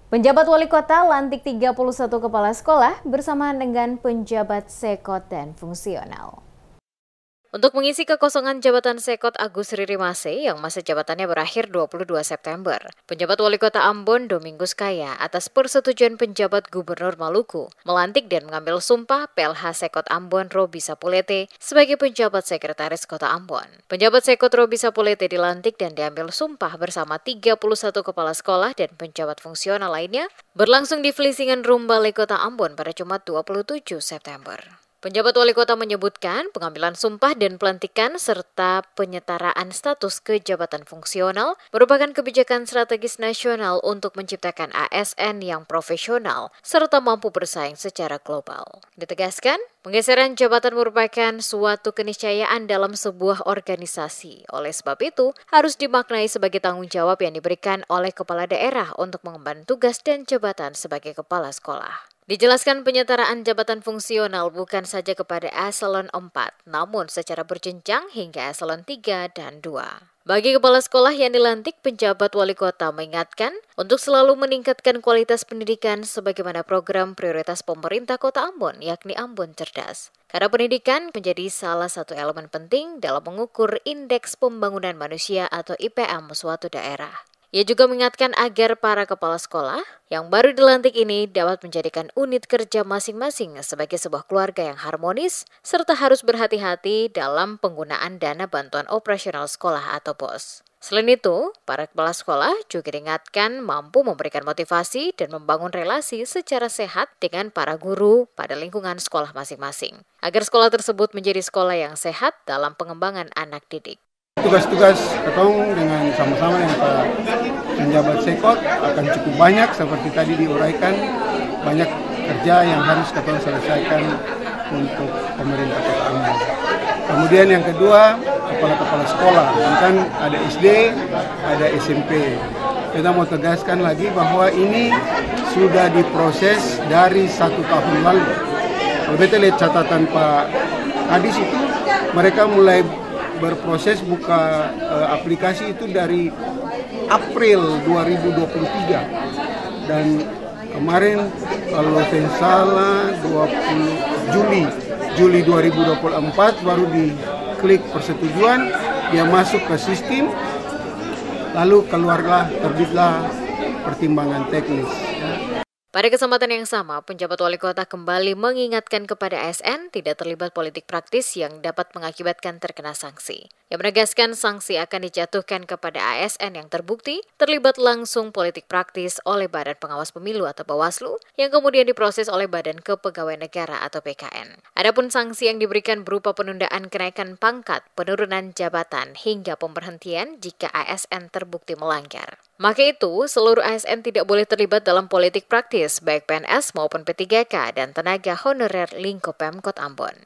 Penjabat wali kota lantik 31 kepala sekolah bersamaan dengan penjabat sekot dan fungsional. Untuk mengisi kekosongan jabatan Sekot Agus Riri Mase yang masa jabatannya berakhir 22 September, penjabat wali kota Ambon Domingus Kaya atas persetujuan penjabat Gubernur Maluku melantik dan mengambil sumpah PLH Sekot Ambon Robi Sapulete sebagai penjabat sekretaris kota Ambon. Penjabat Sekot Robi Sapulete dilantik dan diambil sumpah bersama 31 kepala sekolah dan penjabat fungsional lainnya berlangsung di Flisingan Room Balai Kota Ambon pada Jumat 27 September. Penjabat wali kota menyebutkan pengambilan sumpah dan pelantikan serta penyetaraan status ke jabatan fungsional merupakan kebijakan strategis nasional untuk menciptakan ASN yang profesional serta mampu bersaing secara global. Ditegaskan, penggeseran jabatan merupakan suatu keniscayaan dalam sebuah organisasi. Oleh sebab itu, harus dimaknai sebagai tanggung jawab yang diberikan oleh kepala daerah untuk mengemban tugas dan jabatan sebagai kepala sekolah. Dijelaskan penyetaraan jabatan fungsional bukan saja kepada eselon 4, namun secara berjenjang hingga eselon 3 dan 2. Bagi kepala sekolah yang dilantik, penjabat wali kota mengingatkan untuk selalu meningkatkan kualitas pendidikan sebagaimana program prioritas pemerintah kota Ambon, yakni Ambon Cerdas. Karena pendidikan menjadi salah satu elemen penting dalam mengukur indeks pembangunan manusia atau IPM suatu daerah. Ia juga mengingatkan agar para kepala sekolah yang baru dilantik ini dapat menjadikan unit kerja masing-masing sebagai sebuah keluarga yang harmonis, serta harus berhati-hati dalam penggunaan dana bantuan operasional sekolah atau BOS. Selain itu, para kepala sekolah juga diingatkan mampu memberikan motivasi dan membangun relasi secara sehat dengan para guru pada lingkungan sekolah masing-masing, agar sekolah tersebut menjadi sekolah yang sehat dalam pengembangan anak didik. Tugas-tugas ketong dengan sama-sama dengan Pak penjabat Sekot akan cukup banyak seperti tadi diuraikan, banyak kerja yang harus ketong selesaikan untuk pemerintah kota Ambon. Kemudian yang kedua, kepala-kepala sekolah, kan ada SD, ada SMP. Kita mau tegaskan lagi bahwa ini sudah diproses dari 1 tahun lalu. Kalau kita lihat catatan Pak Kadis itu, mereka mulai berproses buka aplikasi itu dari April 2023 dan kemarin kalau saya salah 20 Juli 2024 baru diklik persetujuan, dia masuk ke sistem, lalu keluarlah terbitlah pertimbangan teknis. Pada kesempatan yang sama, penjabat wali kota kembali mengingatkan kepada ASN tidak terlibat politik praktis yang dapat mengakibatkan terkena sanksi. Yang menegaskan sanksi akan dijatuhkan kepada ASN yang terbukti terlibat langsung politik praktis oleh Badan Pengawas Pemilu atau Bawaslu yang kemudian diproses oleh Badan Kepegawaian Negara atau BKN. Adapun sanksi yang diberikan berupa penundaan kenaikan pangkat, penurunan jabatan, hingga pemberhentian jika ASN terbukti melanggar. Maka itu, seluruh ASN tidak boleh terlibat dalam politik praktis, baik PNS maupun P3K dan tenaga honorer lingkup Pemkot Ambon.